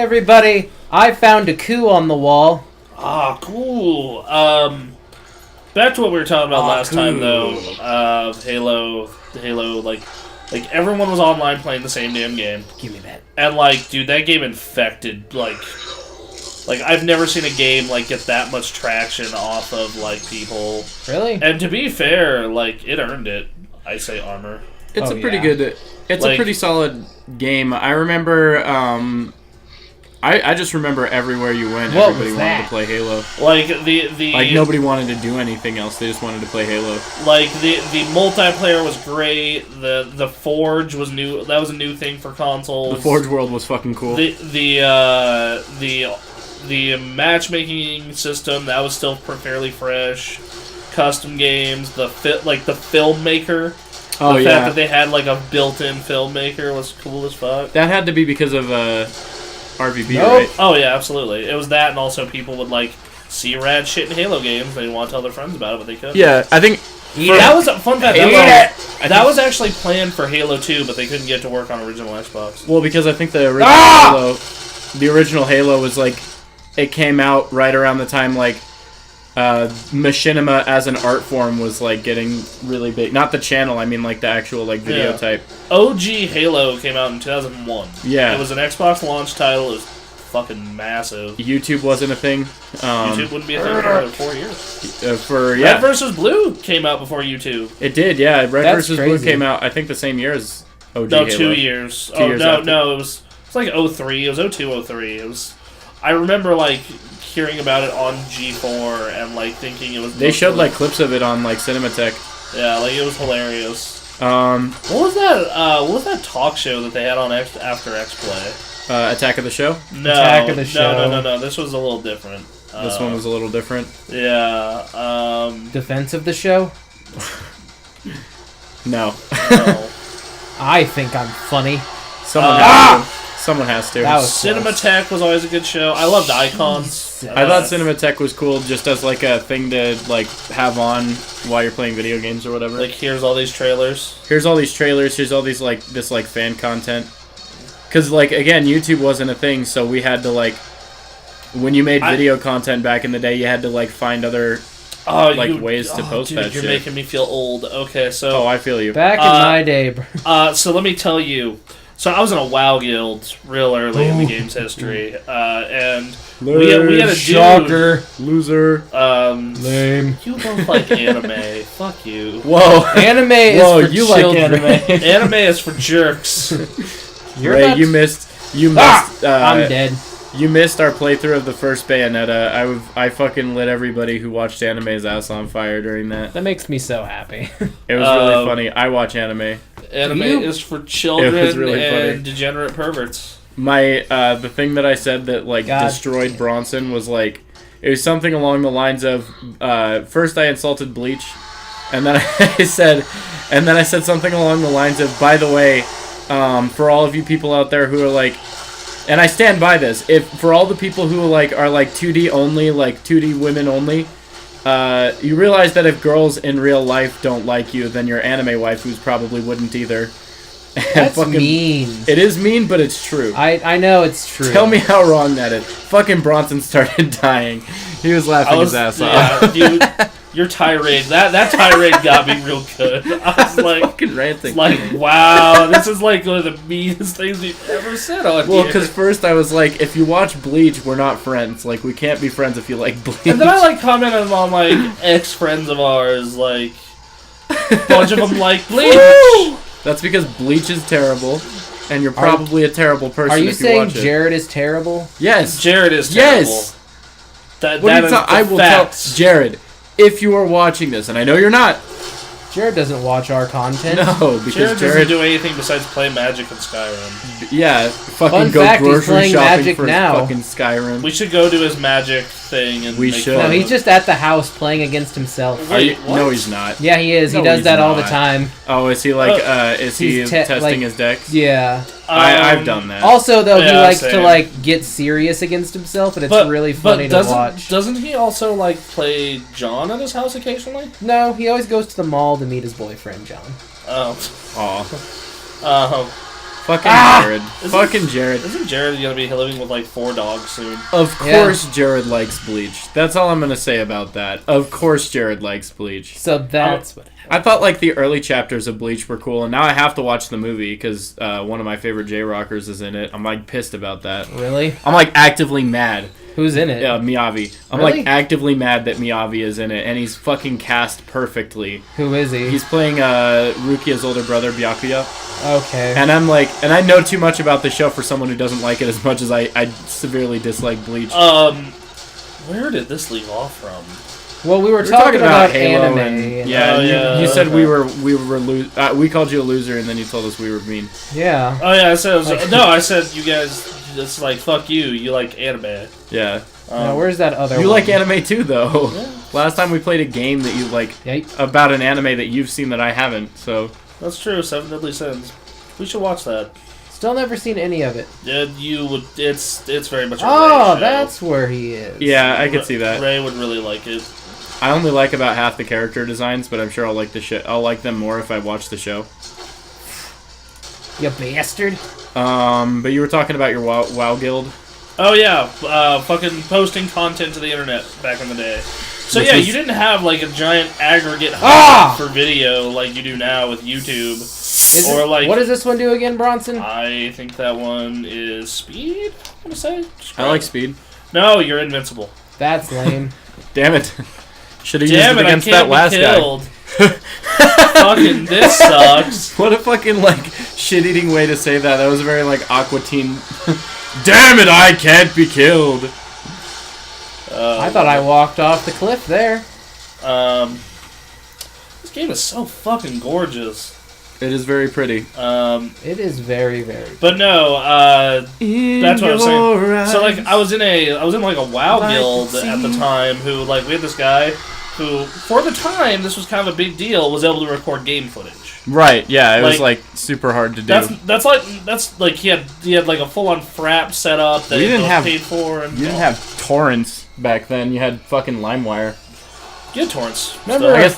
everybody, I found a coup on the wall. Ah, cool. Back to what we were talking about last time, though. Halo, like everyone was online playing the same damn game. Give me that. And, like, dude, that game infected, like, I've never seen a game, like, get that much traction off of, like, people. Really? And to be fair, like, it earned it. I say Armor. It's Oh, a pretty yeah. good... It's a pretty solid game. I remember... I just remember everywhere you went, What everybody was wanted that? to play Halo. Like, the... Like, nobody wanted to do anything else. They just wanted to play Halo. Like, the multiplayer was great. The Forge was new. That was a new thing for consoles. The Forge world was fucking cool. The matchmaking system, that was still fairly fresh. Custom games, the filmmaker. Oh, the yeah. fact that they had, like, a built-in filmmaker was cool as fuck. That had to be because of RVB, Nope. right? Oh, yeah, absolutely. It was that, and also people would, like, see rad shit in Halo games. They didn't want to tell their friends about it, but they could. Yeah, I think... That was a fun fact. Eat That was actually planned for Halo 2, but they couldn't get to work on original Xbox. Well, because I think the original Halo was, like... It came out right around the time, like... machinima as an art form was, like, getting really big. Not the channel, I mean, like, the actual, like, video type. OG Halo came out in 2001. Yeah. It was an Xbox launch title. It was fucking massive. YouTube wasn't a thing. YouTube wouldn't be a thing for another 4 years. Red vs. Blue came out before YouTube. It did, yeah. Red That's vs. crazy. Blue came out, I think, the same year as OG No, Halo. 2 years. 2 years after. No, it was like 03. It was 02, 03. It was... I remember, like, hearing about it on G4 and, like, thinking it was... They showed, like, clips of it on, like, Cinematech. Yeah, like, it was hilarious. What was that talk show that they had on after X-Play? Attack of the Show? No, Attack of the Show. No. This was a little different. This one was a little different. Yeah. Defense of the show? No. No. I think I'm funny. Someone has to. That was Cinematech was always a good show. I loved Icons. I thought Cinematech was cool just as, like, a thing to, like, have on while you're playing video games or whatever. Like, here's all these trailers. Here's all these trailers. Here's all these, like, this, like, fan content. Because, like, again, YouTube wasn't a thing, so we had to, like... When you made video content back in the day, you had to, like, find other... ways to post dude, that you're shit. making me feel old. Okay, so... Oh, I feel you. Back in my day, bro. So let me tell you. So I was in a WoW guild real early in the game's history, and we had a dude. Shocker. Loser. Lame. You both like anime. Fuck you. Whoa. Anime is for you children. like anime. Anime is for jerks. Ray, you missed. I'm dead. You missed our playthrough of the first Bayonetta. I fucking lit everybody who watched anime's ass on fire during that. That makes me so happy. It was really funny. I watch anime. Anime is for children It was really and funny. degenerate perverts. My the thing that I said that, like, God. destroyed Bronson was, like, it was something along the lines of first I insulted Bleach, and then I said something along the lines of, by the way, for all of you people out there who are like, and I stand by this, if for all the people who are like 2D only, like 2D women only, you realize that if girls in real life don't like you, then your anime waifus probably wouldn't either. That's mean. It is mean, but it's true. I know it's true. Tell me how wrong that is. Fucking Bronson started dying. He was laughing his ass off. Dude, your tirade, that tirade got me real good. I was like, fucking ranting. Like, wow, this is like one of the meanest things we've ever said on Well, here. because first I was like, if you watch Bleach, we're not friends. Like, we can't be friends if you like Bleach. And then I like commented on like ex-friends of ours, like a bunch of them like Bleach. Woo! That's because Bleach is terrible, and you're probably a terrible person Are you if you saying watch it. Jared is terrible? Yes. Jared is terrible. Yes. That What do you is tell- the I will facts. tell Jared, if you are watching this, and I know you're not. Jared doesn't watch our content. No, because Jared doesn't Jared, do anything besides play Magic and Skyrim. yeah, fucking Fun go fact, he's grocery playing shopping Magic for now. his fucking Skyrim. We should go to his Magic thing and We make should. fun No, of he's him. just at the house playing against himself. Are you, Wait, what? no, he's not. Yeah, he is. No, he does he's that all the not. time. Oh, is he like? Is he He's testing like- his decks? Yeah. I've done that. Also, though, he Yeah, likes same. to like get serious against himself, and it's really funny to watch. Doesn't he also like play John at his house occasionally? No, he always goes to the mall to meet his boyfriend, John. Oh. Aw. Fucking Jared. Fucking Jared. Isn't Jared gonna be living with like 4 dogs soon? Of course Jared likes Bleach. That's all I'm gonna say about that. Of course Jared likes Bleach. So that's what. I thought like the early chapters of Bleach were cool, and now I have to watch the movie because one of my favorite J-Rockers is in it. I'm like pissed about that. Really? I'm like actively mad. Who's in it? Yeah, Miyavi. I'm Really? like actively mad that Miyavi is in it, and he's fucking cast perfectly. Who is he? He's playing Rukia's older brother, Byakuya. Okay. And I'm like, and I know too much about the show for someone who doesn't like it as much as I severely dislike Bleach. Where did this leave off from? Well, we were talking about Halo anime. and you said we called you a loser, and then you told us we were mean. Yeah. Oh yeah, I said I said you guys. It's like fuck you. You like anime. Yeah. Now, where's that other You one? like anime too, though. Yeah. Last time we played a game that you like about an anime that you've seen that I haven't. So That's true. 7 Deadly Sins. We should watch that. Still never seen any of it. Yeah, you would. It's very much. A Oh, Ray show. that's where he is. yeah, I could see that. Ray would really like it. I only like about half the character designs, but I'm sure I'll like I'll like them more if I watch the show. You bastard. But you were talking about your WoW guild. Oh yeah, fucking posting content to the internet back in the day. So Which yeah, was- you didn't have like a giant aggregate hub for video like you do now with YouTube. What does this one do again, Bronson? I think that one is speed. I'm gonna say. I like speed. No, you're invincible. That's lame. Damn it! Should have used Damn it it! I against can't that last be guy. killed. Fucking this sucks. What a fucking like shit-eating way to say that. That was a very like Aqua Teen. Damn it! I can't be killed. I thought I walked off the cliff there. This game is so fucking gorgeous. It is very pretty. It is very, very. But no, that's what I'm saying. So like, I was in like a WoW guild at the time. Who like we had this guy who, for the time, this was kind of a big deal. Was able to record game footage. Right? Yeah, it was Like, like super hard to do. That's like he had like a full on frap set up that We he didn't have- paid for. And You didn't have torrents back then. You had fucking LimeWire. you had torrents. Remember- I guess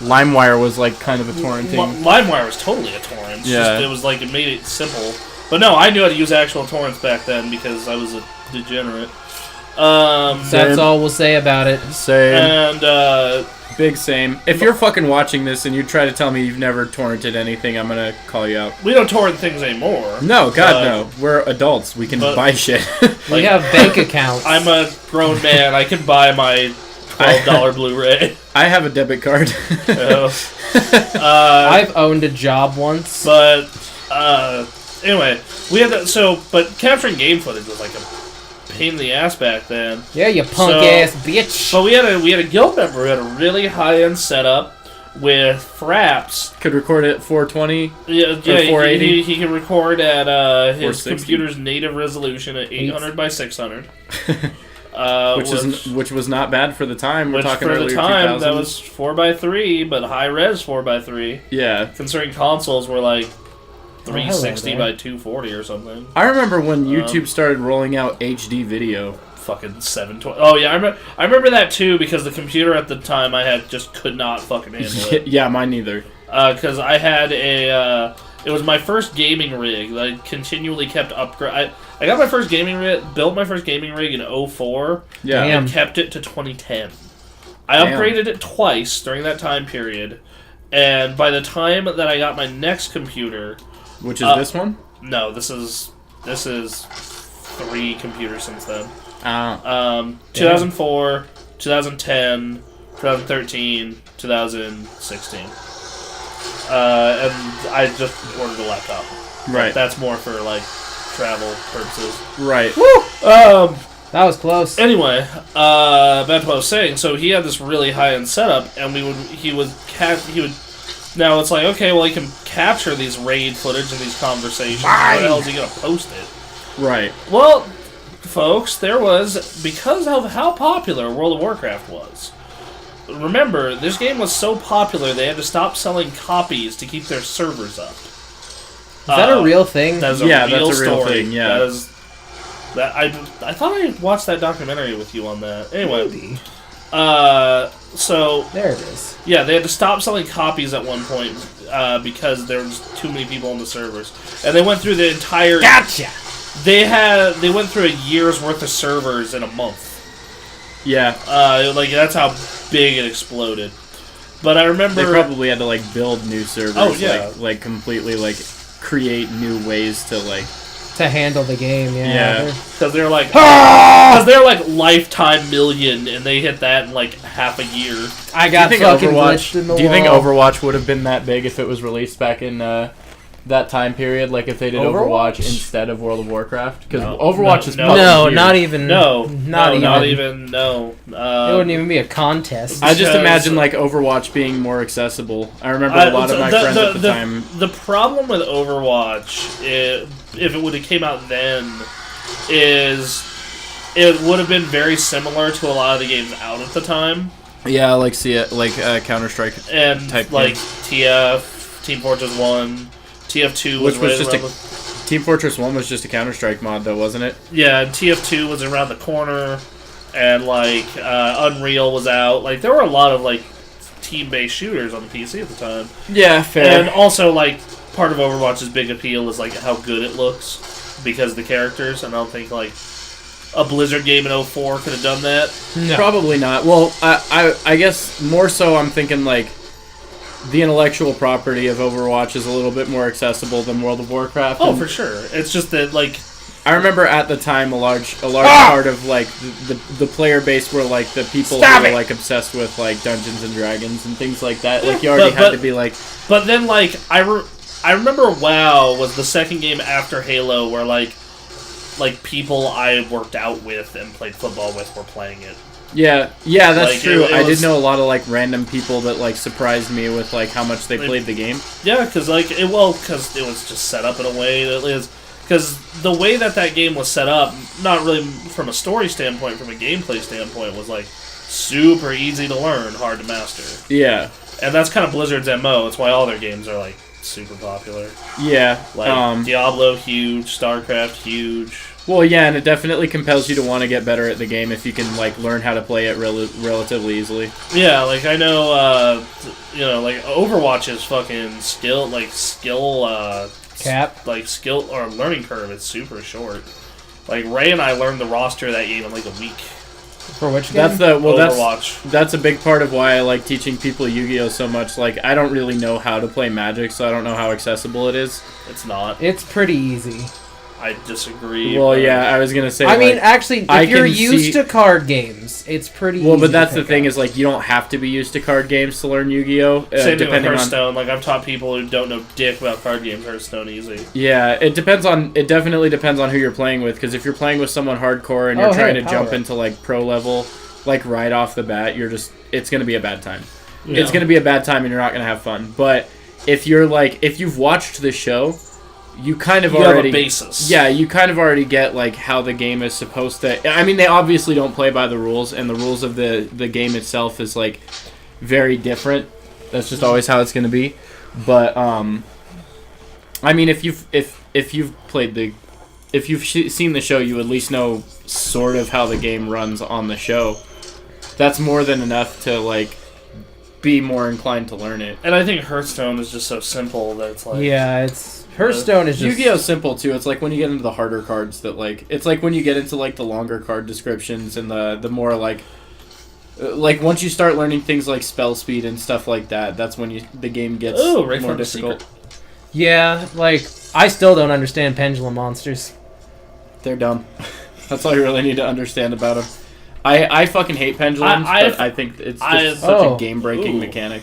LimeWire was like kind of a torrenting. LimeWire was totally a torrent. Yeah. It was like it made it simple. But no, I knew how to use actual torrents back then because I was a degenerate. That's all we'll say about it. Same. And Big same. If you're fucking watching this and you try to tell me you've never torrented anything, I'm gonna call you out. we don't torrent things anymore. No, God, But no. We're adults. We can but- buy shit. We have bank accounts. I'm a grown man. I can buy my $12 Blu-ray. I have a debit card. I've owned a job once. But anyway, we had that. So, but capturing game footage was like a pain in the ass back then. Yeah, you punk ass bitch. But we had a guild member who had a really high end setup with fraps. Could record it at 420. Yeah, 480? he can record at his 460. computer's native resolution at 800 by 600. Which was not bad for the time. We're Which talking for early the time 2000s. that was 4x3, but high res 4x3. Yeah. Considering consoles were like hello 360 there. by 240 or something. I remember when YouTube started rolling out HD video. Fucking 720. Oh yeah, I remember that too because the computer at the time I had just could not fucking handle it. Yeah, mine neither. Because I had it was my first gaming rig that I continually kept upgrade. I got my first gaming rig, built my first gaming rig in 04, Yeah. Damn. and kept it to 2010. I Damn. upgraded it twice during that time period, and by the time that I got my next computer, Which is this one? no, this is 3 computers since then. 2004, 2010, 2013, 2016. And I just ordered a laptop. Right. That's more for like travel purposes. Right. That was close. Anyway, back to what I was saying. So he had this really high end setup, and he would. Now it's like, okay, well he can capture these raid footage and these conversations. Where the hell is he gonna post it? Right. Well, folks, there was, because of how popular World of Warcraft was. Remember, this game was so popular they had to stop selling copies to keep their servers up. Is that a real thing? That is a Yeah, real that's a real story. thing, yeah. That is. I thought I watched that documentary with you on that. Anyway, Maybe. So There it is. yeah, they had to stop selling copies at one point because there was too many people on the servers, and they went through the entire. Gotcha. They went through a year's worth of servers in a month. Yeah. Like that's how big it exploded. But I remember They probably had to like build new servers. Oh, yeah. Like completely like create new ways to like. To handle the game, yeah. Yeah. because they're like because they're like lifetime million, and they hit that in like half a year. I got do you think fucking glitched in the Do you think wall. Overwatch would have been that big if it was released back in that time period? Like if they did Overwatch instead of World of Warcraft? Because No. Overwatch is No. probably No, huge. not even. No, Not even. No. It wouldn't even be a contest. I just Because- imagine like Overwatch being more accessible. I remember a lot of my friends at the time. The problem with Overwatch, if it would have came out then, is it would have been very similar to a lot of the games out at the time, Yeah, like Counter Strike. and Type like game. TF, Team Fortress 1, TF2 was, Which was right just around Team Fortress 1 was just a Counter Strike mod though, wasn't it? yeah, and TF2 was around the corner, and like Unreal was out. Like there were a lot of like team-based shooters on the PC at the time. Yeah, fair. And also, like, part of Overwatch's big appeal is, like, how good it looks because of the characters, and I don't think, like, a Blizzard game in 04 could have done that. No. Probably not. Well, I guess more so I'm thinking like the intellectual property of Overwatch is a little bit more accessible than World of Warcraft. Oh, And for sure. It's just that, like... I remember at the time a large part of like the player base were like the people who were like obsessed with like Dungeons and Dragons and things like that. Like you already had to be like But then, like, I remember WoW was the second game after Halo where, like people I worked out with and played football with were playing it. yeah, that's Like, true. it I was- did know a lot of like random people that like surprised me with like how much they played the game. Yeah, because because it was just set up in a way that is... Because the way that game was set up, not really from a story standpoint, from a gameplay standpoint, was, like, super easy to learn, hard to master. Yeah. And that's kind of Blizzard's MO. That's why all their games are, like, super popular. Yeah. Like, Diablo, huge. StarCraft, huge. Well, yeah, and it definitely compels you to want to get better at the game if you can like learn how to play it relatively easily. Yeah, like, I know, like, Overwatch's fucking skill, Cap. like, skill or learning curve is super short. Like, Ray and I learned the roster of that game in, like, a week. For which game? Overwatch. That's a big part of why I like teaching people Yu-Gi-Oh so much. Like, I don't really know how to play Magic, so I don't know how accessible it is. It's not. It's pretty easy. I disagree. Well, but- yeah, I was gonna say. I mean, like, actually, I if you're can used see- to card games, it's pretty easy. well, but that's to the pick thing up. is like you don't have to be used to card games to learn Yu-Gi-Oh. Same thing with Depending on Hearthstone. Like, I've taught people who don't know dick about card games Hearthstone easy. yeah, it definitely depends on who you're playing with. Because if you're playing with someone hardcore and you're trying to jump into like pro level, like right off the bat, it's gonna be a bad time. Yeah. It's gonna be a bad time and you're not gonna have fun. But if you've watched the show, you kind of already have a basis. Yeah, you kind of already get like how the game is supposed to. I mean, they obviously don't play by the rules, and the rules of the game itself is like very different. That's just always how it's gonna be. But I mean, if you've seen the show, you at least know sort of how the game runs on the show. That's more than enough to like be more inclined to learn it. And I think Hearthstone is just so simple that it's like... Yeah, Hearthstone is just... Yu-Gi-Oh's simple too. It's like when you get into the harder cards that like... It's like when you get into like the longer card descriptions and the more like once you start learning things like spell speed and stuff like that, that's when the game gets Ray more found a difficult. secret. Yeah, like, I still don't understand pendulum monsters. They're dumb. That's all you really need to understand about them. I fucking hate pendulums, but I think it's just such a game-breaking mechanic.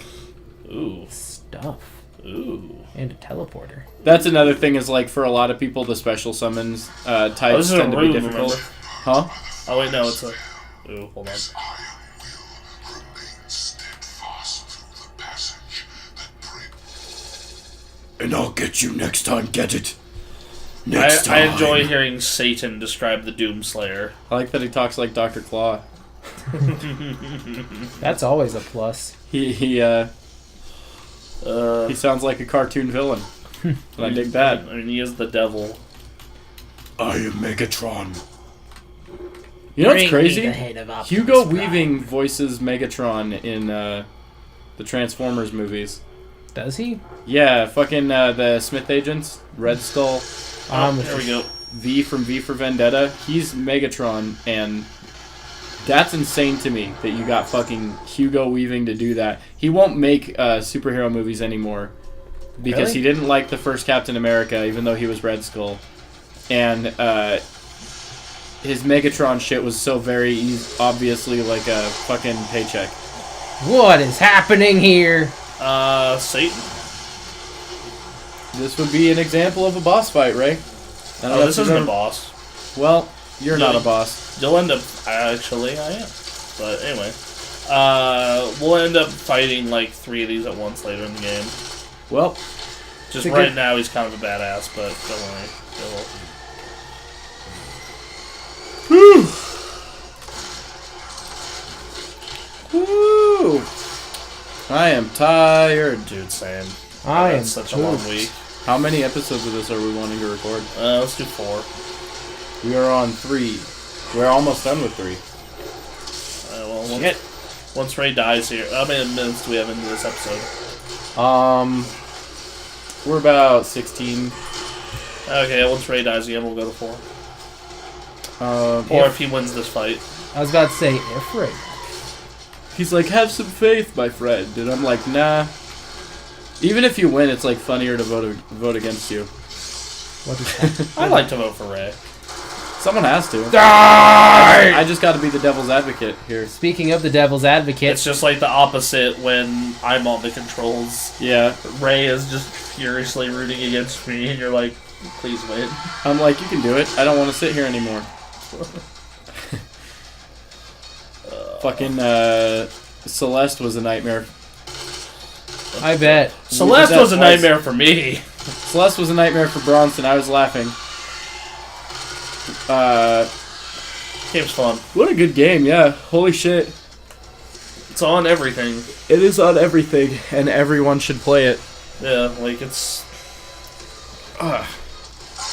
Ooh. Stuff. Ooh. And a teleporter. That's another thing is, like, for a lot of people, the special summons types this is a tend to be room, difficult. remember? Huh? Oh, wait, no, it's a... Ooh, hold on. And I'll get you next time, get it? I enjoy hearing Satan describe the Doomslayer. I like that he talks like Dr. Claw. That's always a plus. He sounds like a cartoon villain. And I dig that. I mean, he is the devil. I am Megatron. You know what's Bring me the crazy? head of Optimus Hugo Prime. Weaving voices Megatron in the Transformers movies. Does he? Yeah, fucking the Smith agents, Red Skull, There we go. V from V for Vendetta. He's Megatron, and that's insane to me that you got fucking Hugo Weaving to do that. He won't make superhero movies anymore because Really? he didn't like the first Captain America, even though he was Red Skull, and his Megatron shit was so very obviously like a fucking paycheck. What is happening here? Satan. This would be an example of a boss fight, Ray. I don't know Oh, if this you isn't a remember- boss. Well, you're No, not a boss. You'll end up. Actually, I am. But anyway. We'll end up fighting like 3 of these at once later in the game. Well, Just It's a right good- now, he's kind of a badass, but don't worry. woo! I am tired. Dude, same. I am It's such a long pooped. week. How many episodes of this are we wanting to record? Let's do 4. We are on 3. We're almost done with 3. Well, once Ray dies here, how many minutes do we have into this episode? We're about 16. Okay, once Ray dies again, we'll go to 4. Or Yeah. if he wins this fight. I was about to say, if Ray. He's like, have some faith, my friend. And I'm like, nah. Even if you win, it's like funnier to vote against you. What is that? I'd like to vote for Ray. Someone has to. Die! I just got to be the devil's advocate here. Speaking of the devil's advocate, It's just like the opposite when I'm on the controls. Yeah. Ray is just furiously rooting against me, and you're like, please win. I'm like, you can do it. I don't want to sit here anymore. Fucking Celeste was a nightmare. I bet. Celeste that was a twice. nightmare for me. Celeste was a nightmare for Bronson. I was laughing. Game's fun. What a good game, yeah. Holy shit. It's on everything. It is on everything, and everyone should play it. Yeah, like it's And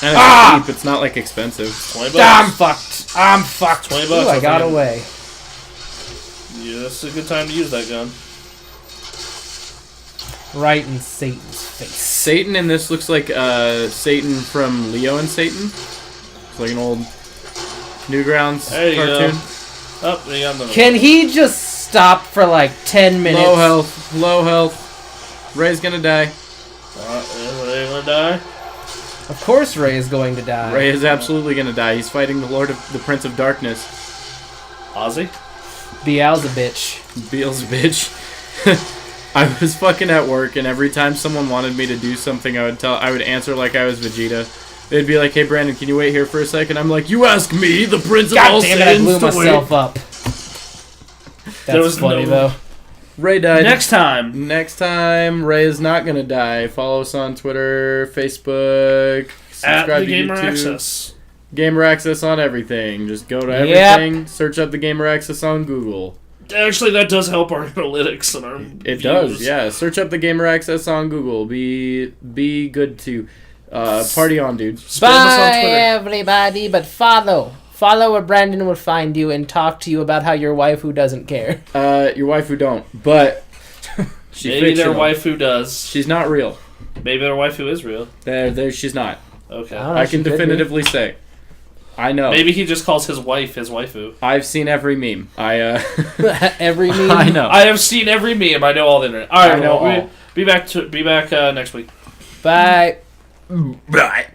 it's cheap. It's not like expensive. $20. I'm fucked. I'm fucked. $20. Ooh, I got think. away. Yeah, this is a good time to use that gun. Right in Satan's face. Satan in this looks like Satan from Leo and Satan. It's like an old Newgrounds There you cartoon. go. Oh, you got another Can he just stop for like 10 minutes? Low health. Low health. Ray's gonna die. Is Ray gonna die? Of course Ray is going to die. Ray is absolutely gonna die. He's fighting the Prince of Darkness. Ozzy? Beelzebitch. Beals bitch. I was fucking at work, and every time someone wanted me to do something, I would answer like I was Vegeta. They'd be like, "Hey Brandon, can you wait here for a second?" I'm like, "You ask me, the Prince of all God damn it, I blew Sins, to myself wait." up. There That's was funny no- though. Ray died. Next time. Next time, Ray is not gonna die. Follow us on Twitter, Facebook, At subscribe the to Gamer YouTube. Access. Gamer Access on everything. Just go to Yep. everything. Search up the Gamer Access on Google. Actually, that does help our analytics and our It views. does, yeah. Search up the Gamer Access on Google. Be good to party on, dude. Spam us on Bye Twitter. everybody, but follow where Brandon will find you and talk to you about how your waifu doesn't care. Your waifu don't, but she's Maybe their fictional. waifu does. She's not real. Maybe their waifu is real. She's not. Okay. I don't know, I she can could be. definitively say. I know. Maybe he just calls his wife his waifu. I've seen every meme. Every meme. I know. I have seen every meme. I know all the internet. All right, I know well, all. be back next week. Bye. Right.